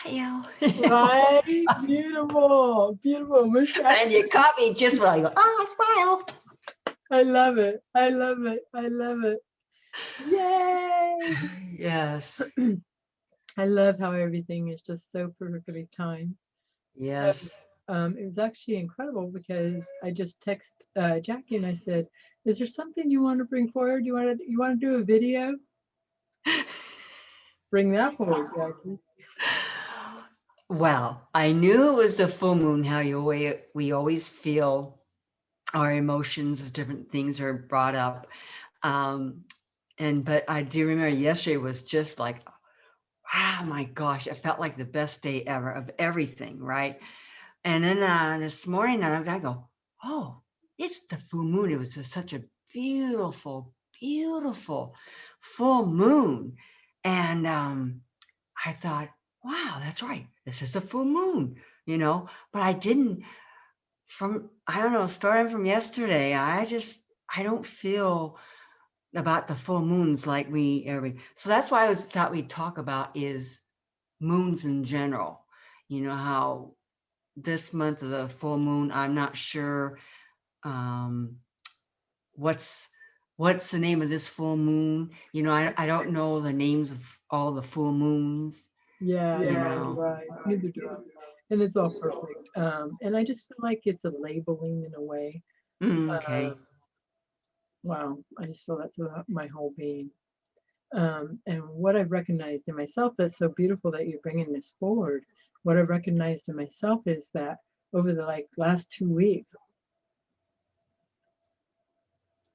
smile. Right? Beautiful. Beautiful. And you caught me just when I go, oh, smile. I love it. I love it. I love it. Yay. Yes. I love how everything is just so perfectly timed. Yes. So, it was actually incredible because I just texted Jackie and I said, "Is there something you want to bring forward? You want to do a video? Bring that forward, Jackie." Well, I knew it was the full moon, how we always feel our emotions as different things are brought up. But I do remember yesterday was just like, oh my gosh, it felt like the best day ever of everything, right? And then this morning, I go, oh, it's the full moon. It was just such a beautiful, beautiful full moon. And I thought, wow, that's right. This is the full moon, but I didn't I don't know, starting from yesterday, I don't feel about the full moons like so that's why I thought we'd talk about is moons in general. How this month of the full moon, I'm not sure what's the name of this full moon. I don't know the names of all the full moons. Yeah, right. Neither do I. And it's all perfect. And I just feel like it's a labeling in a way. Okay. Wow, I just feel that's my whole being. And what I've recognized in myself that's so beautiful that you're bringing this forward. What I've recognized in myself is that over the last 2 weeks,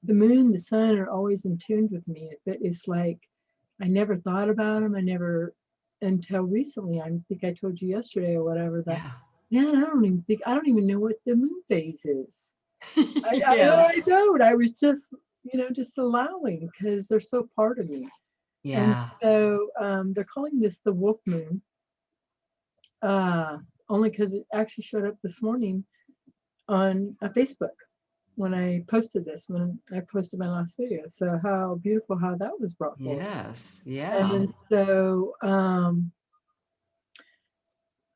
the moon, the sun are always in tune with me. It's like I never thought about them. I never, until recently. I think I told you yesterday or whatever that. Yeah. I don't even know what the moon phase is. I don't. I was just just allowing because they're so part of me. Yeah. And so they're calling this the wolf moon, only because it actually showed up this morning on Facebook when I posted my last video. So how beautiful how that was brought forward. Yes. Yeah. And so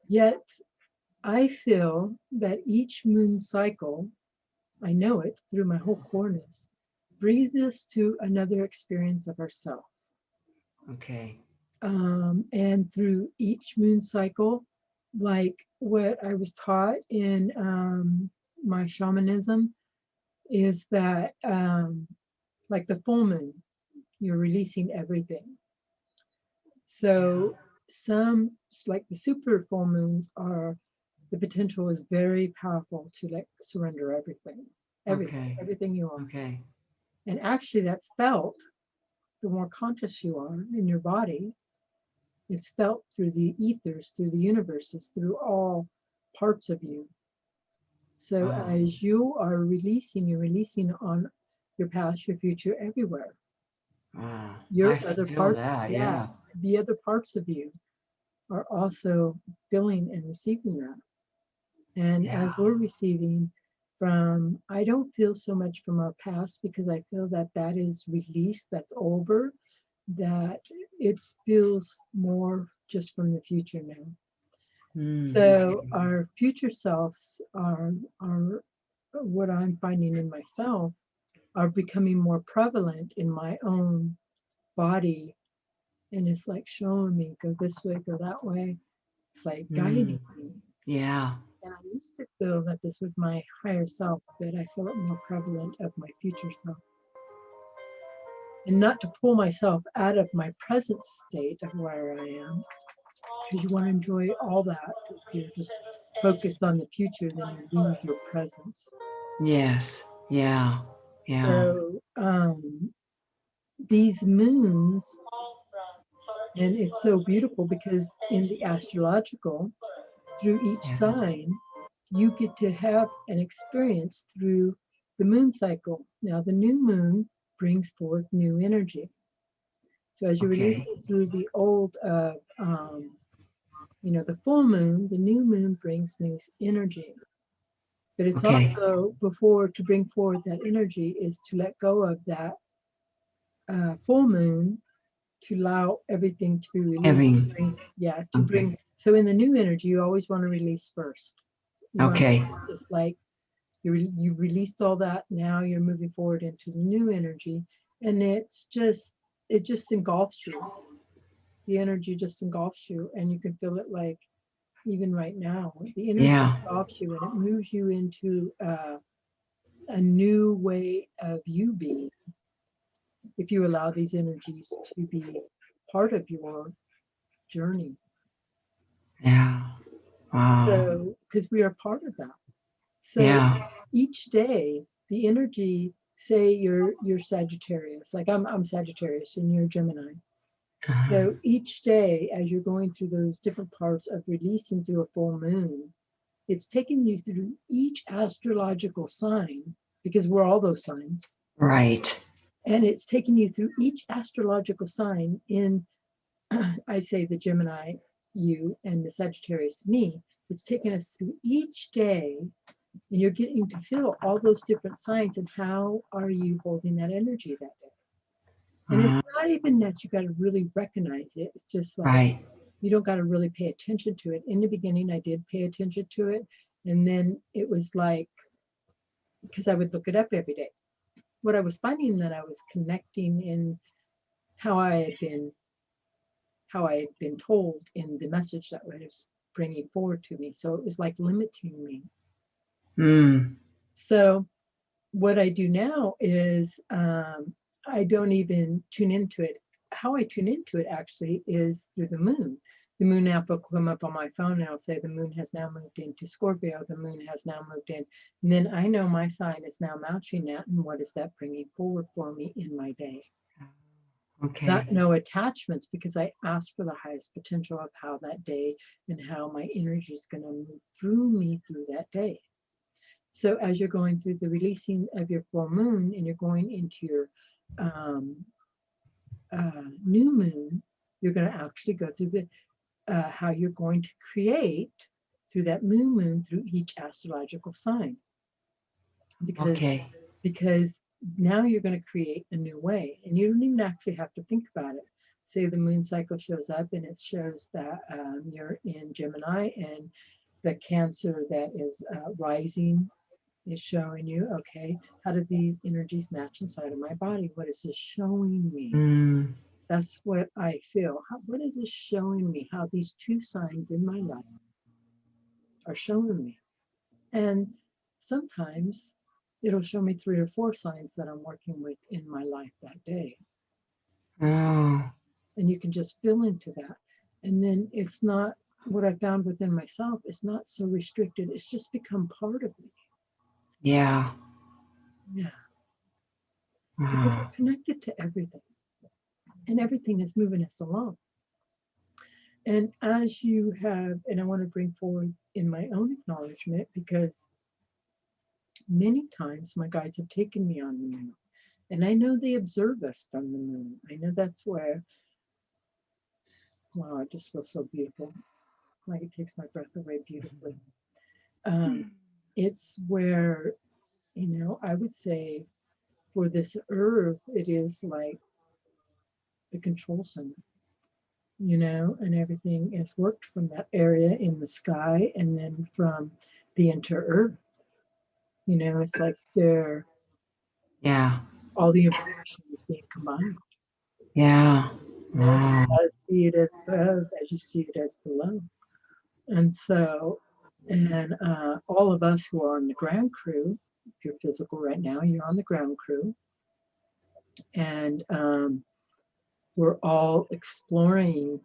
yet I feel that each moon cycle, I know it through my whole coreness, brings us to another experience of ourselves. Okay. And through each moon cycle, like what I was taught in my shamanism, is that like the full moon, you're releasing everything. So some, like the super full moons, are the potential is very powerful to surrender everything, everything you are. Okay. And actually, that's felt the more conscious you are in your body. It's felt through the ethers, through the universes, through all parts of you. So as you are releasing, you're releasing on your past, your future, everywhere. Your other parts, the other parts of you are also feeling and receiving that. And as we're receiving from, I don't feel so much from our past because I feel that is released, that's over, that it feels more just from the future now. So our future selves are what I'm finding in myself are becoming more prevalent in my own body. And it's like showing me, go this way, go that way. It's like guiding me. Yeah. And I used to feel that this was my higher self, but I feel it more prevalent of my future self. And not to pull myself out of my present state of where I am, because you want to enjoy all that. If you're just focused on the future, then you lose your presence. Yes. Yeah. So these moons, and it's so beautiful because in the astrological, through each sign, you get to have an experience through the moon cycle. Now, the new moon brings forth new energy. So as you release it through the old, the full moon, the new moon brings new energy. But it's also to bring forward that energy is to let go of that full moon to allow everything to be released. To bring So in the new energy, you always want to release first. Okay. It's like you released all that. Now you're moving forward into the new energy, and it just engulfs you. The energy just engulfs you, and you can feel it like even right now. The energy Yeah. engulfs you, and it moves you into a new way of you being. If you allow these energies to be part of your journey. Yeah. Wow. So, because we are part of that. So Yeah. each day, the energy, say you're Sagittarius, like I'm Sagittarius and you're Gemini. Uh-huh. So each day, as you're going through those different parts of releasing through a full moon, it's taking you through each astrological sign, because we're all those signs. Right. And it's taking you through each astrological sign in, I say the Gemini, you, and the Sagittarius, me. It's taking us through each day, and you're getting to feel all those different signs, and how are you holding that energy that day. And it's Uh, not even that you got to really recognize it. It's just like right. you don't got to really pay attention to it. In the beginning, I did pay attention to it. And then it was like, because I would look it up every day. What I was finding that I was connecting in how I had been told in the message that was bringing forward to me. So it was like limiting me. Mm. So what I do now is I don't even tune into it. How I tune into it actually is through the moon. The moon app will come up on my phone and I'll say the moon has now moved into Scorpio. The moon has now moved in. And then I know my sign is now matching that. And what is that bringing forward for me in my day? Okay. Not no attachments, because I asked for the highest potential of how that day and how my energy is going to move through me through that day. So as you're going through the releasing of your full moon and you're going into your um, new moon, you're going to actually go through the how you're going to create through that moon through each astrological sign, because Okay. because now you're going to create a new way, and you don't even actually have to think about it. Say the moon cycle shows up and it shows that you're in Gemini, and the Cancer that is rising is showing you, okay, how do these energies match inside of my body? What is this showing me? Mm. That's what I feel. What is this showing me? How these two signs in my life are showing me. And sometimes it'll show me 3 or 4 signs that I'm working with in my life that day. Oh. And you can just feel into that. And then it's not, what I found within myself, it's not so restricted. It's just become part of me. Yeah. Yeah. Because Wow. we're connected to everything. And everything is moving us along. And as you have, and I want to bring forward in my own acknowledgement, because many times my guides have taken me on the moon. And I know they observe us from the moon. I know that's where, wow, it just feels so beautiful. Like it takes my breath away beautifully. It's where, I would say for this earth, it is like the control center, and everything is worked from that area in the sky and then from the inter-earth. It's like Yeah. all the information is being combined. Yeah. Wow. As see it as above, as you see it as below. And so, and all of us who are on the ground crew, if you're physical right now, you're on the ground crew. And we're all exploring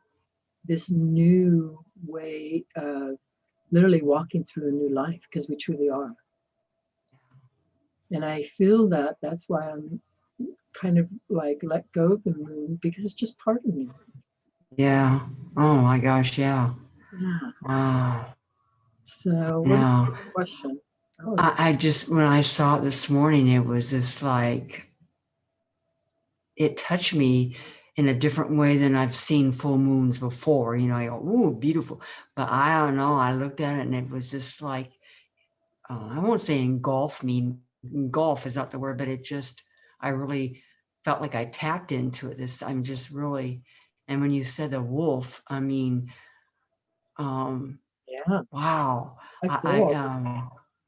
this new way of literally walking through a new life, because we truly are. And I feel that that's why I'm kind of like let go of the moon, because it's just part of me. Yeah. Oh my gosh. Yeah. Yeah. Wow. So what is Yeah. your question? I just, when I saw it this morning, it was just like, it touched me in a different way than I've seen full moons before. I go, ooh, beautiful. But I don't know. I looked at it and it was just like, I won't say engulf me. Engulf is not the word, but I really felt like I tapped into it this time, just really. And when you said the wolf, I mean, Yeah, Wow. I feel I all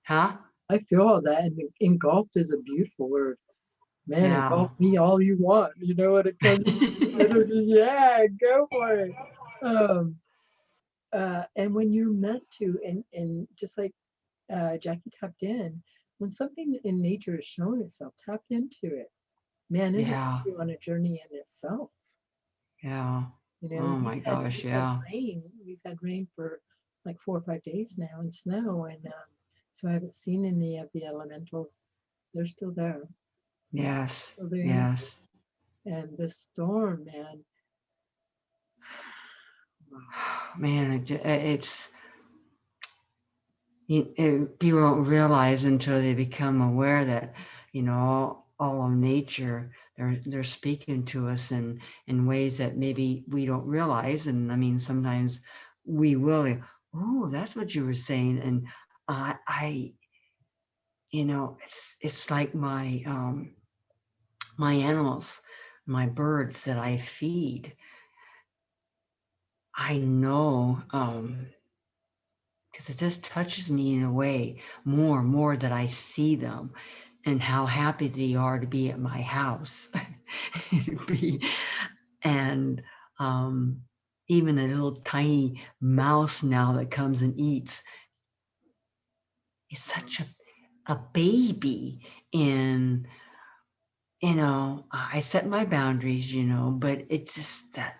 huh? I feel all that. And engulfed is a beautiful word. Man, Yeah. engulf me all you want. You know, when it comes to energy, yeah, go for it. Um, and when you're meant to, and just like Jackie tapped in, when something in nature is showing itself, tap into it. Man, it'll take Yeah. you on a journey in itself. Yeah. You know, Oh my gosh, we've had yeah. rain. We've had rain for like 4 or 5 days now, and snow, and so I haven't seen any of the elementals. They're still there. Yes. Still there, Yes. and the storm, man. Wow. Man, it's people don't realize until they become aware that, all of nature, they're speaking to us in ways that maybe we don't realize. And I mean, sometimes we will, like, oh, that's what you were saying. And I it's like my animals, my birds that I feed. I know, because it just touches me in a way more and more that I see them and how happy they are to be at my house. Be- and um, even a little tiny mouse now that comes and eats is such a baby in, I set my boundaries, but it's just that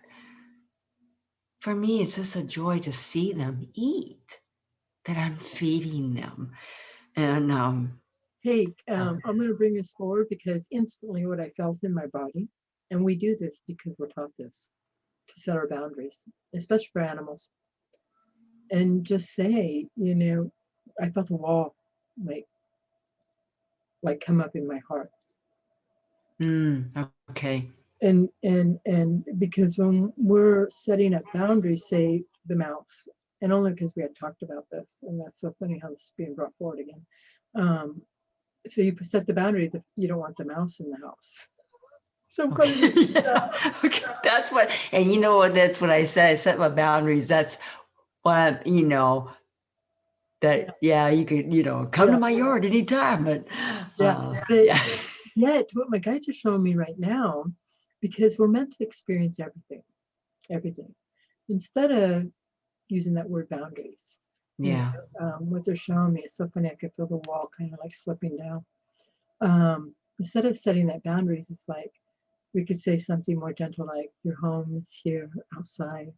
for me, it's just a joy to see them eat, that I'm feeding them. And Hey, uh, I'm going to bring this forward because instantly what I felt in my body, and we do this because we're taught this to set our boundaries, especially for animals, and just say, I felt a wall like come up in my heart, okay. and because when we're setting up boundaries, say the mouse, and only because we had talked about this, and that's so funny how this is being brought forward again. Um, so you set the boundary that you don't want the mouse in the house. So funny Okay. to see that. Yeah. Okay. That's what, and you know what? That's what I said. I set my boundaries. That's what, Yeah, that, yeah, you could, come yeah, to my yard anytime, but, yeah. But yeah. yet, what my guides are showing me right now, because we're meant to experience everything, everything, instead of using that word boundaries. Yeah. What they're showing me is so funny. I could feel the wall kind of like slipping down. Instead of setting that boundaries, it's like we could say something more gentle, like your home is here outside.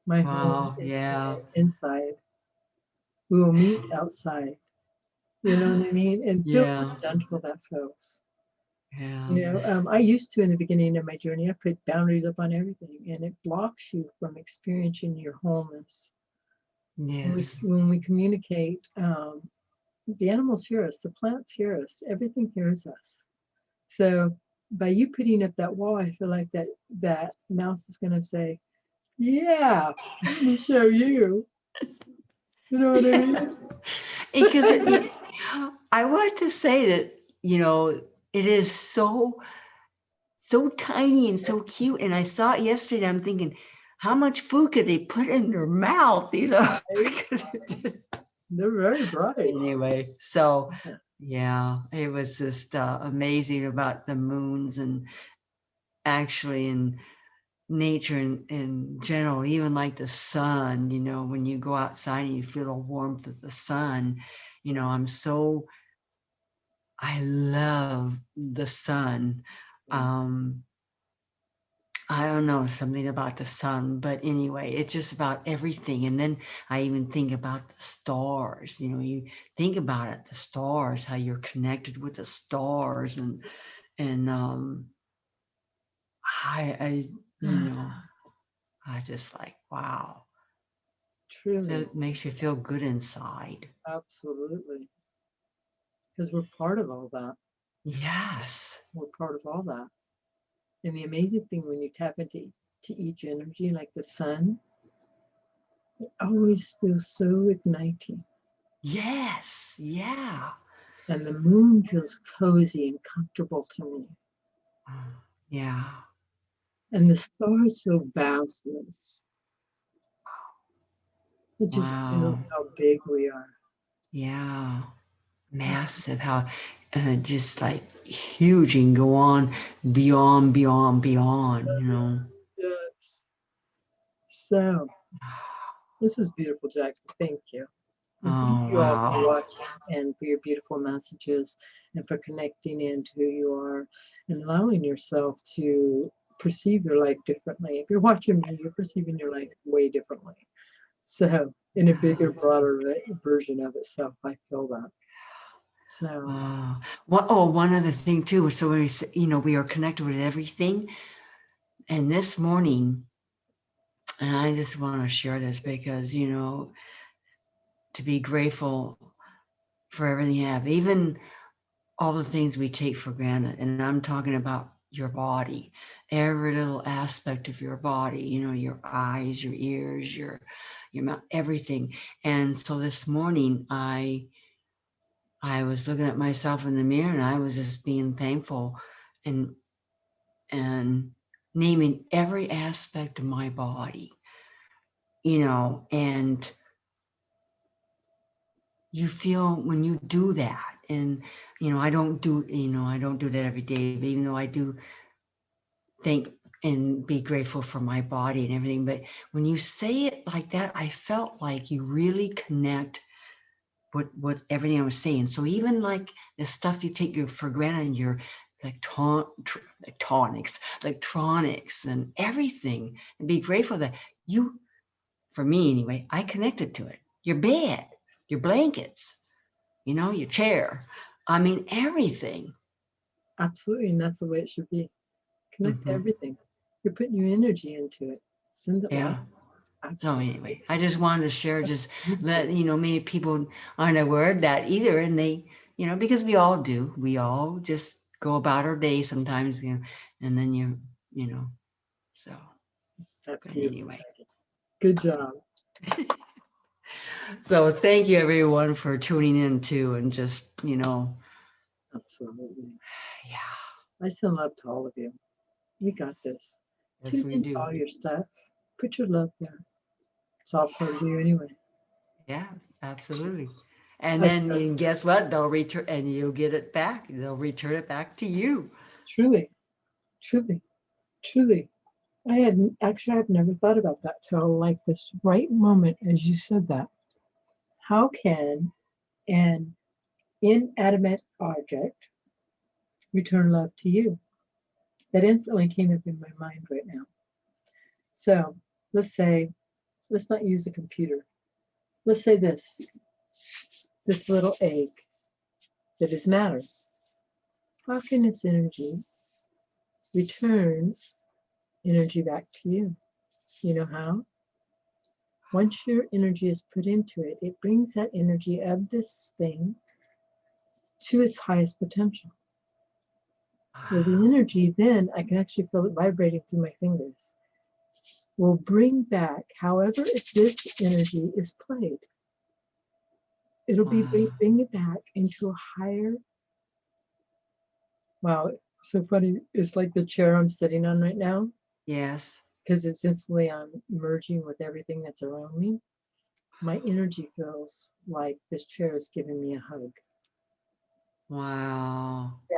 My home Wow. is Yeah. here inside. We will meet outside. You know what I mean? And feel how Yeah. gentle that feels. Yeah. I used to in the beginning of my journey, I put boundaries up on everything, and it blocks you from experiencing your wholeness. Yes. When we communicate, the animals hear us, the plants hear us, everything hears us. So by you putting up that wall, I feel like that mouse is going to say, "Yeah, let me show you." You know what I Yeah. mean? Because I want to say that, it is so tiny and so cute. And I saw it yesterday. I'm thinking, how much food could they put in their mouth? Because it just, They're very bright. anyway. So yeah, it was just amazing about the moons and actually in nature in general, even like the sun. When you go outside and you feel the warmth of the sun. I love the sun. Um, I don't know, something about the sun, but anyway, it's just about everything. And then I even think about the stars. You think about it, the stars, how you're connected with the stars, and I I just like, wow, Truly, that makes you feel good inside. absolutely. Because we're part of all that. Yes. We're part of all that. And the amazing thing when you tap into each energy, like the sun, it always feels so igniting. Yes. Yeah. And the moon feels cozy and comfortable to me. Yeah. And the stars feel boundless. It just feels Wow. how big we are. Yeah. Massive. How just like huge and go on beyond, beyond, beyond, you know. Yes. So this was beautiful, Jackie. Thank you. And thank Oh, you all for wow. watching and for your beautiful messages and for connecting into who you are and allowing yourself to perceive your life differently. If you're watching me, you're perceiving your life way differently. So, in a bigger, broader version of itself, I feel that. So, One other thing too. So we are connected with everything. And this morning, and I just want to share this because, to be grateful for everything you have, even all the things we take for granted. And I'm talking about your body, every little aspect of your body, your eyes, your ears, your mouth, everything. And so this morning I was looking at myself in the mirror and I was just being thankful and and naming every aspect of my body, and you feel when you do that. And I don't do that every day, but even though I do thank and be grateful for my body and everything, but when you say it like that, I felt like you really connect with everything I was saying. So even like the stuff you take for granted, your electronics and everything, and be grateful that you, for me anyway, I connected to it. Your bed, your blankets, your chair. I mean, everything. absolutely. And that's the way it should be. Connect to Hmm. everything. You're putting your energy into it. Send it light. Yeah. So Absolutely. anyway, I just wanted to share, That's just beautiful. that, maybe people aren't aware of that either. And they, because we all do, we all just go about our day sometimes, and then you know, so, That's but beautiful, anyway. Jackie. Good job. So thank you everyone for tuning in too. And just, Absolutely. yeah, I send love to all of you. We got this. yes, Tune we into do. all your stuff. Put your love there. It's all part of you anyway. Yes, absolutely. And then Okay. and guess what? They'll return and you'll get it back. They'll return it back to you. Truly, truly, truly. I've never thought about that till like this right moment as you said that. How can an inanimate object return love to you? That instantly came up in my mind right now. So let's say, let's not use a computer. Let's say this little egg that is matter. How can its energy return energy back to you? You know how? Once your energy is put into it, it brings that energy of this thing to its highest potential. So the Wow. energy then, I can actually feel it vibrating through my fingers, will bring back, however this energy is played, it'll be Wow. bring it back into a higher, wow, so funny. It's like the chair I'm sitting on right now, Yes. because it's instantly I'm merging with everything that's around me. My energy feels like this chair is giving me a hug. Wow. Yeah.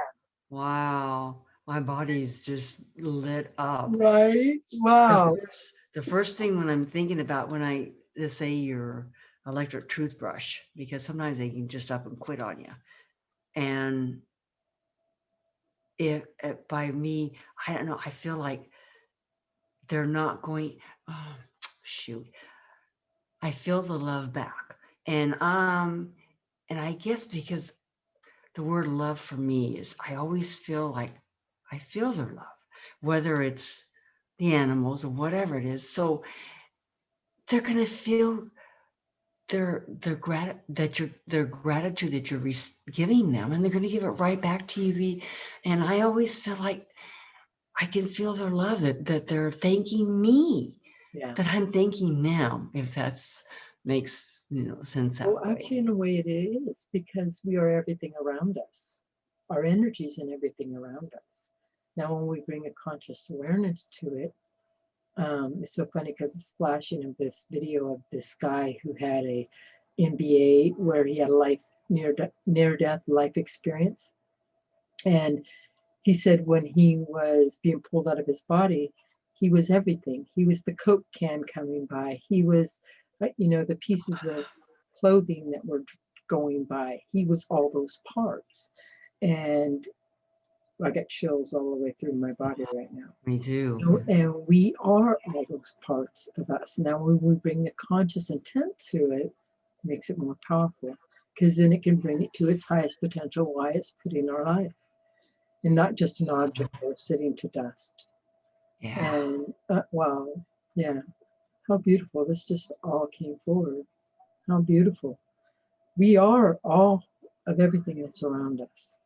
Wow. My body's just lit up. Right? The Wow. first the first thing when I'm thinking about when I let's say your electric toothbrush, because sometimes they can just up and quit on you. And if by me, I don't know, I feel like they're not going, oh, shoot. I feel the love back. And I guess because the word love for me is I always feel like I feel their love, whether it's the animals or whatever it is. So they're gonna feel their gratitude that you're giving them, and they're gonna give it right back to you. And I always feel like I can feel their love, that they're thanking me, Yeah. that I'm thanking them. If that's makes sense Well, that way. actually, in a way, it is because we are everything around us. Our energy's in everything around us. Now, when we bring a conscious awareness to it, It's so funny because it's flashing of this video of this guy who had a MBA where he had a life near death life experience. And he said when he was being pulled out of his body, he was everything. He was the Coke can coming by. He was, the pieces of clothing that were going by. He was all those parts. And I get chills all the way through my body right now. Me too. And we are all those parts of us. Now, when we bring the conscious intent to it, it makes it more powerful, because then it can bring it to its highest potential, why it's put in our life, and not just an object or sitting to dust. Yeah. And wow, yeah, how beautiful. This just all came forward. How beautiful. We are all of everything that's around us.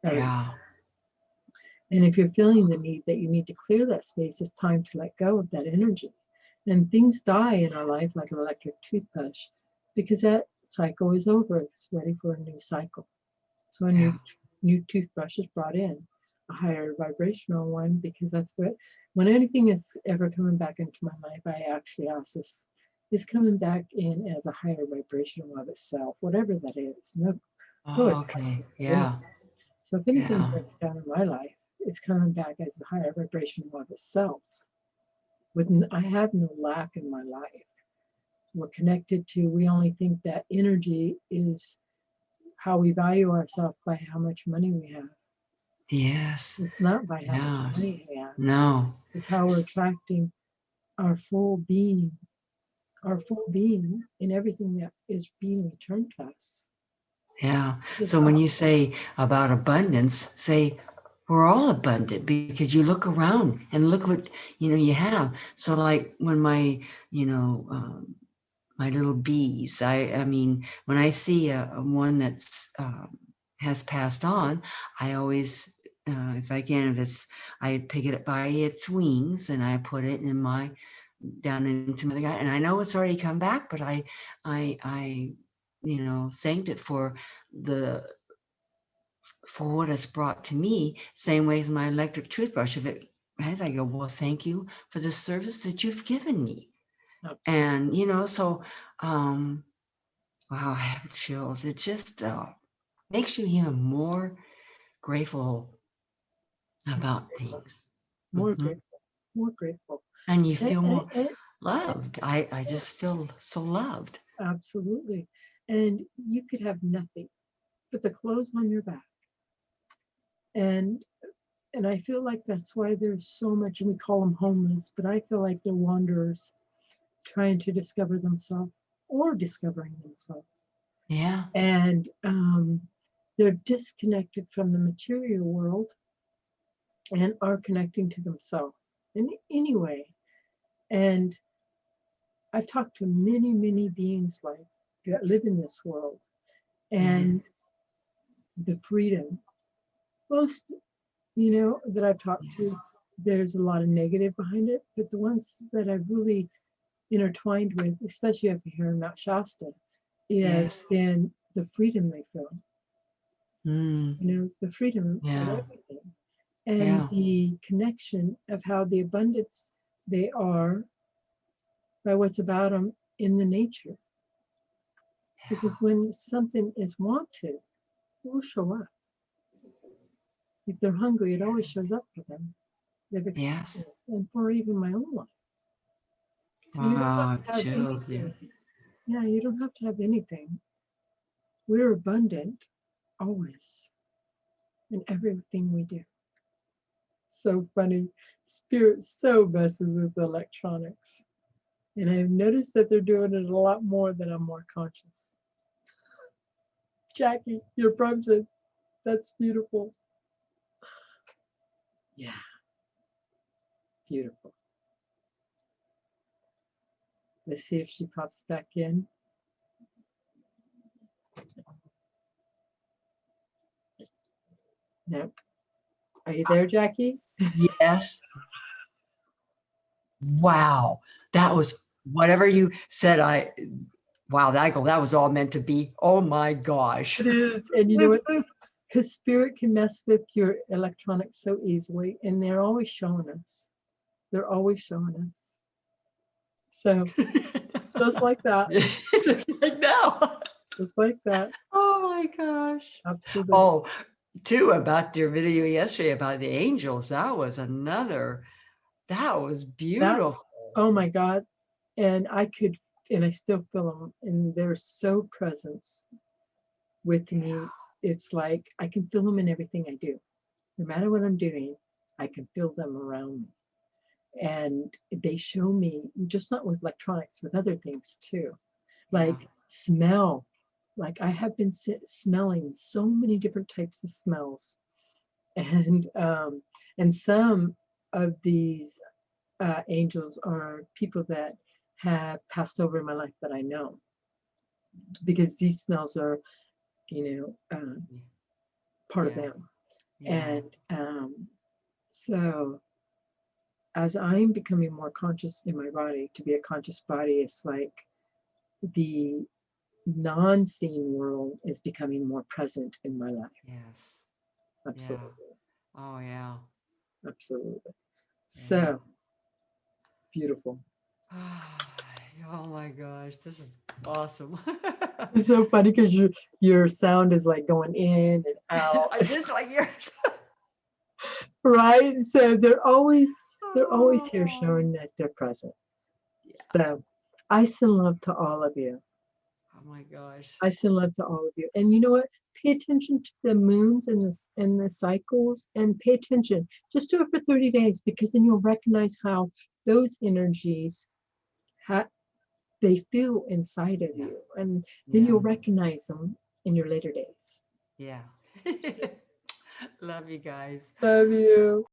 Yeah. And if you're feeling the need that you need to clear that space, it's time to let go of that energy. And things die in our life like an electric toothbrush, because that cycle is over. It's ready for a new cycle. So a new toothbrush is brought in, a higher vibrational one, because that's what, when anything is ever coming back into my life, I actually ask this, is coming back in as a higher vibration of itself, whatever that is. No good. Okay. Yeah. So if anything breaks down in my life, it's coming back as a higher vibration of itself. I have no lack in my life. We're connected to, we only think that energy is how we value ourselves by how much money we have. Yes. It's not by how much money we have. No. It's how we're attracting our full being in everything that is being returned to us. Yeah. So when you say about abundance, say we're all abundant, because you look around and look what you have. So like when my my little bees, I mean when I see a one that's has passed on, I always if I can, I pick it up by its wings and I put it in my down into my guy, and I know it's already come back, but I thanked it for what it's brought to me. Same way as my electric toothbrush. If it has, I go, well, thank you for the service that you've given me. Absolutely. And so wow, I have chills. It just makes you even more grateful about things. More grateful. And you feel more loved. I just feel so loved. Absolutely. And you could have nothing but the clothes on your back. And I feel like that's why there's so much, and we call them homeless, but I feel like they're wanderers trying to discover themselves or discovering themselves. Yeah. And they're disconnected from the material world and are connecting to themselves in any way. And I've talked to many, many beings like that live in this world, and the freedom, most, that I've talked to, there's a lot of negative behind it, but the ones that I've really intertwined with, especially up here in Mount Shasta, is in the freedom they feel. The freedom of everything. And the connection of how the abundance they are by what's about them in the nature. Because when something is wanted, it will show up. If they're hungry, it always shows up for them. They've experienced it, and for even my own life. So you don't have to have anything. Yeah, you don't have to have anything. We're abundant always in everything we do. So funny. Spirit so messes with electronics. And I've noticed that they're doing it a lot more than I'm more conscious. Jackie, you're present. That's beautiful. Yeah. Beautiful. Let's see if she pops back in. Nope. Are you there, Jackie? Yes. Wow. That was whatever you said. Wow, that was all meant to be. Oh my gosh. It is. And you know what? Because spirit can mess with your electronics so easily, and they're always showing us. They're always showing us. So just like that, Just like now. just like that. Oh my gosh. Absolutely. Oh, too, about your video yesterday about the angels. That was beautiful. Oh my God. And I still feel them, and they're so present with me. It's like I can feel them in everything I do. No matter what I'm doing, I can feel them around me. And they show me, just not with electronics, with other things too, like smell. Like I have been smelling so many different types of smells, and some of these angels are people that have passed over in my life that I know, because these smells are, part of them. Yeah. And so as I'm becoming more conscious in my body, to be a conscious body, it's like the non-seen world is becoming more present in my life. Yes. Absolutely. Yeah. Oh yeah. Absolutely. So beautiful. Oh my gosh, this is awesome. It's so funny because your sound is like going in and out. I just like yours. Right? So they're always here showing that they're present. So I send love to all of you. Oh my gosh. I send love to all of you. And you know what? Pay attention to the moons and the cycles, and pay attention. Just do it for 30 days, because then you'll recognize how those energies they feel inside of you, and then you'll recognize them in your later days. Yeah. Love you guys. Love you.